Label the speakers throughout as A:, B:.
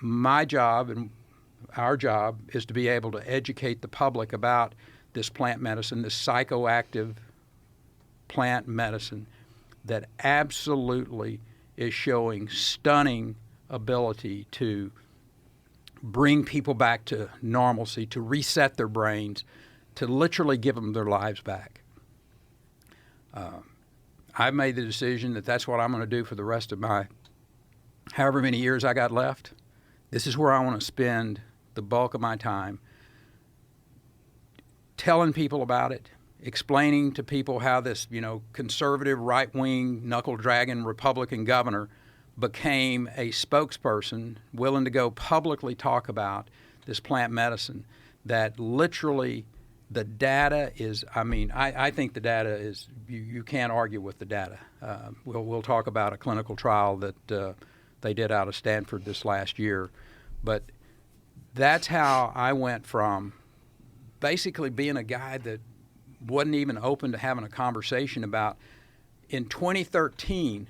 A: my job and our job is to be able to educate the public about this plant medicine, this psychoactive plant medicine that absolutely is showing stunning ability to bring people back to normalcy, to reset their brains, to literally give them their lives back. I've made the decision that that's what I'm going to do for the rest of my however many years I got left. This is where I want to spend the bulk of my time, telling people about it, explaining to people how this, conservative, right-wing, knuckle-dragging Republican governor became a spokesperson willing to go publicly talk about this plant medicine that literally the data is, I think the data is, you can't argue with the data. We'll talk about a clinical trial that they did out of Stanford this last year. But that's how I went from basically being a guy that wasn't even open to having a conversation about. In 2013,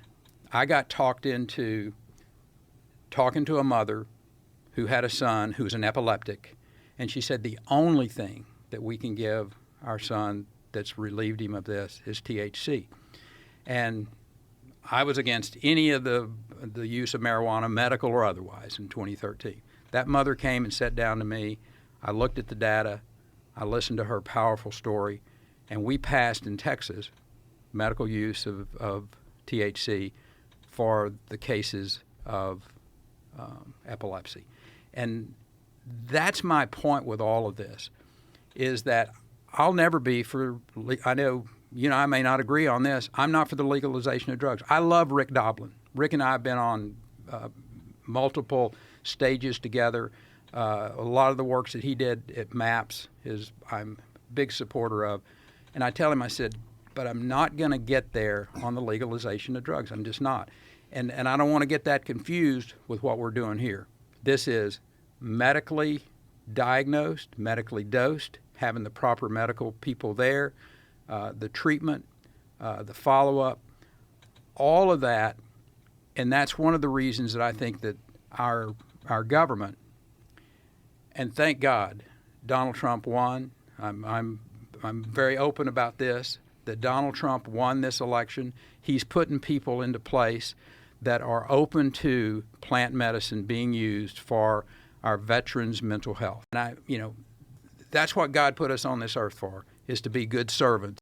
A: I got talked into talking to a mother who had a son who was an epileptic, and she said the only thing that we can give our son that's relieved him of this is THC. And I was against any of the use of marijuana, medical or otherwise, in 2013. That mother came and sat down to me. I looked at the data. I listened to her powerful story, and we passed in Texas medical use of THC for the cases of epilepsy. And that's my point with all of this, is that I'll never be for, I know, I may not agree on this. I'm not for the legalization of drugs. I love Rick Doblin. Rick and I have been on multiple stages together. A lot of the works that he did at MAPS I'm a big supporter of. And I tell him, I said, but I'm not going to get there on the legalization of drugs. I'm just not. And I don't want to get that confused with what we're doing here. This is medically diagnosed, medically dosed, having the proper medical people there, the treatment, the follow-up, all of that. And that's one of the reasons that I think that our government, and thank God Donald Trump won. I'm very open about this, that Donald Trump won this election. He's putting people into place that are open to plant medicine being used for our veterans' mental health. And that's what God put us on this earth for, is to be good servants.